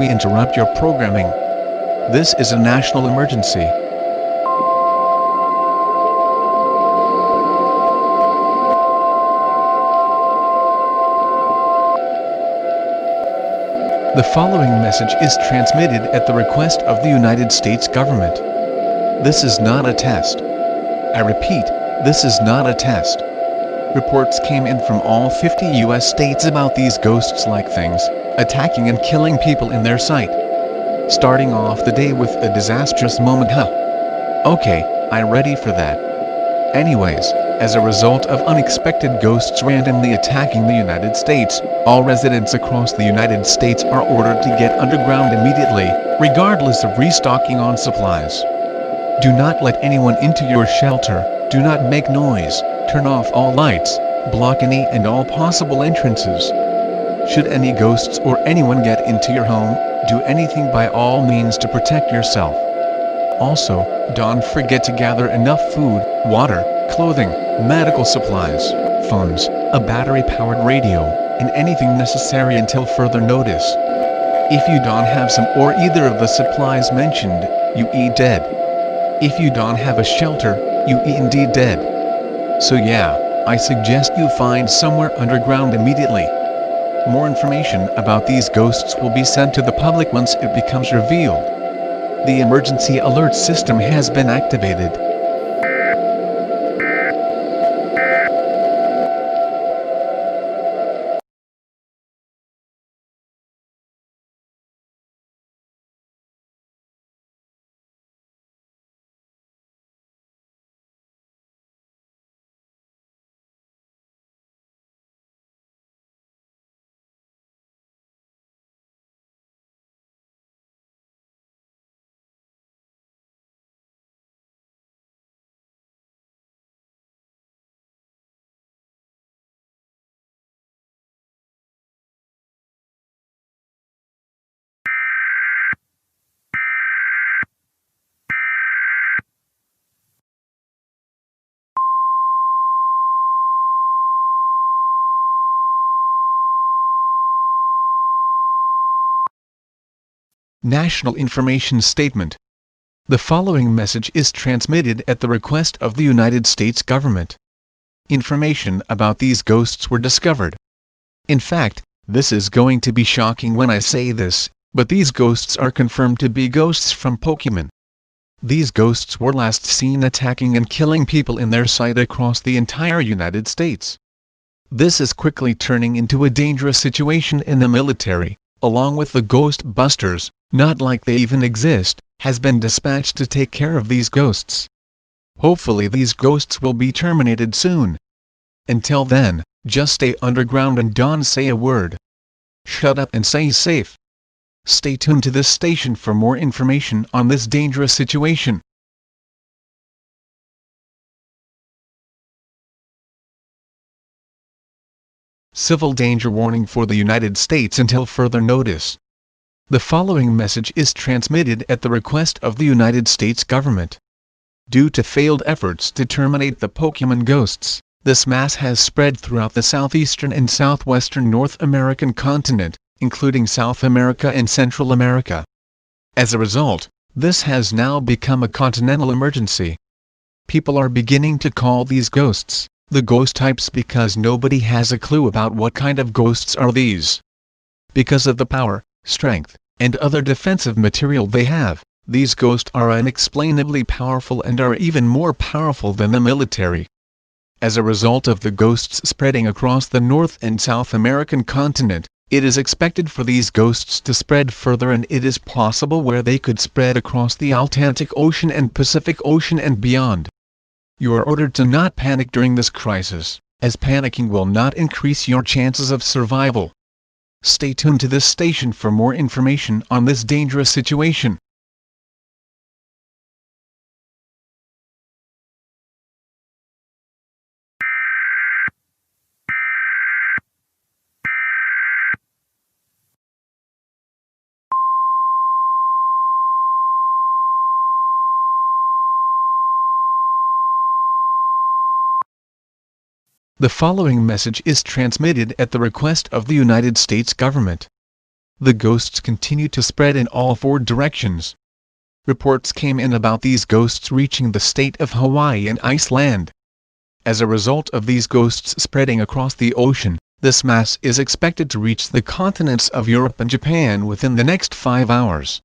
We interrupt your programming. This is a national emergency. The following message is transmitted at the request of the United States government. This is not a test. I repeat, this is not a test. Reports came in from all 50 US states about these ghosts-like things, attacking and killing people in their sight. Starting off the day with a disastrous moment, huh? Okay, I'm ready for that. Anyways, as a result of unexpected ghosts randomly attacking the United States, all residents across the United States are ordered to get underground immediately, regardless of restocking on supplies. Do not let anyone into your shelter, do not make noise, turn off all lights, block any and all possible entrances. Should any ghosts or anyone get into your home, do anything by all means to protect yourself. Also, don't forget to gather enough food, water, clothing, medical supplies, phones, a battery-powered radio, and anything necessary until further notice. If you don't have some or either of the supplies mentioned, you eat dead. If you don't have a shelter, you indeed dead. So yeah, I suggest you find somewhere underground immediately. More information about these ghosts will be sent to the public once it becomes revealed. The emergency alert system has been activated. National Information Statement. The following message is transmitted at the request of the United States government. Information about these ghosts were discovered. In fact, this is going to be shocking when I say this, but these ghosts are confirmed to be ghosts from Pokemon. These ghosts were last seen attacking and killing people in their sight across the entire United States. This is quickly turning into a dangerous situation in the military, along with the Ghostbusters, not like they even exist, has been dispatched to take care of these ghosts. Hopefully these ghosts will be terminated soon. Until then, just stay underground and don't say a word. Shut up and stay safe. Stay tuned to this station for more information on this dangerous situation. Civil danger warning for the United States until further notice. The following message is transmitted at the request of the United States government. Due to failed efforts to terminate the Pokemon ghosts, this mass has spread throughout the southeastern and southwestern North American continent, including South America and Central America. As a result, this has now become a continental emergency. People are beginning to call these ghosts the ghost types because nobody has a clue about what kind of ghosts are these. Because of the power, strength, and other defensive material they have, these ghosts are unexplainably powerful and are even more powerful than the military. As a result of the ghosts spreading across the North and South American continent, it is expected for these ghosts to spread further, and it is possible where they could spread across the Atlantic Ocean and Pacific Ocean and beyond. You are ordered to not panic during this crisis, as panicking will not increase your chances of survival. Stay tuned to this station for more information on this dangerous situation. The following message is transmitted at the request of the United States government. The ghosts continue to spread in all four directions. Reports came in about these ghosts reaching the state of Hawaii and Iceland. As a result of these ghosts spreading across the ocean, this mass is expected to reach the continents of Europe and Japan within the next 5 hours.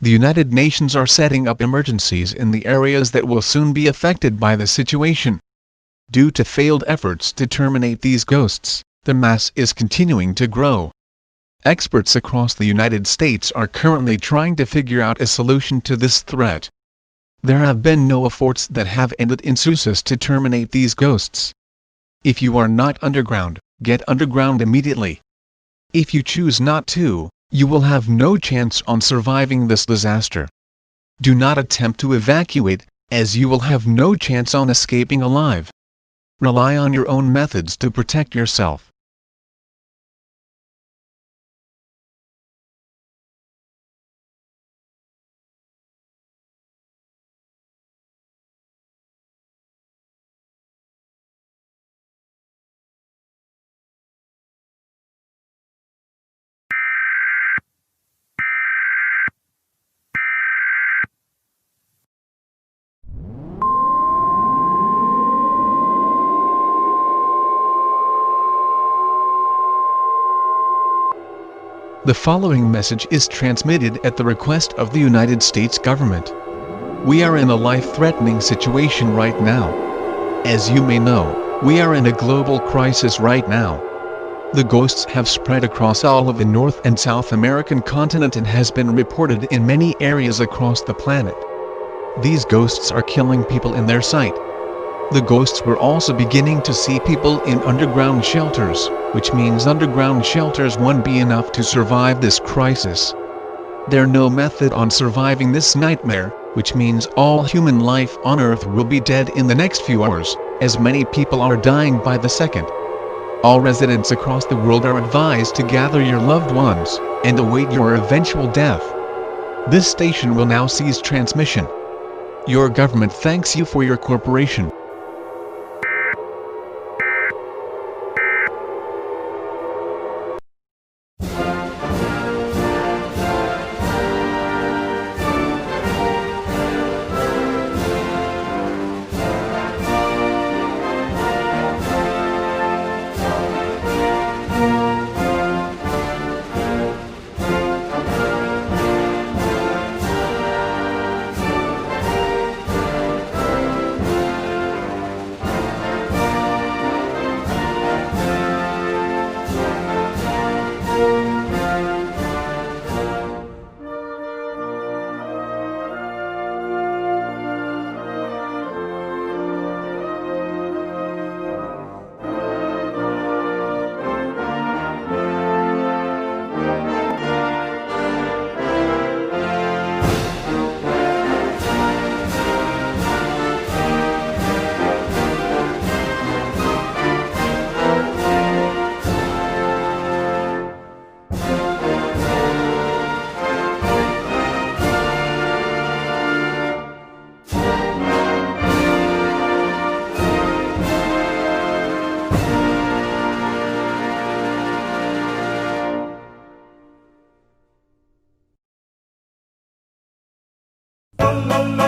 The United Nations are setting up emergencies in the areas that will soon be affected by the situation. Due to failed efforts to terminate these ghosts, the mass is continuing to grow. Experts across the United States are currently trying to figure out a solution to this threat. There have been no efforts that have ended in success to terminate these ghosts. If you are not underground, get underground immediately. If you choose not to, you will have no chance on surviving this disaster. Do not attempt to evacuate, as you will have no chance on escaping alive. Rely on your own methods to protect yourself. The following message is transmitted at the request of the United States government. We are in a life-threatening situation right now. As you may know, we are in a global crisis right now. The ghosts have spread across all of the North and South American continent and has been reported in many areas across the planet. These ghosts are killing people in their sight. The ghosts were also beginning to see people in underground shelters, which means underground shelters won't be enough to survive this crisis. There's no method on surviving this nightmare, which means all human life on Earth will be dead in the next few hours, as many people are dying by the second. All residents across the world are advised to gather your loved ones, and await your eventual death. This station will now cease transmission. Your government thanks you for your cooperation. no, no.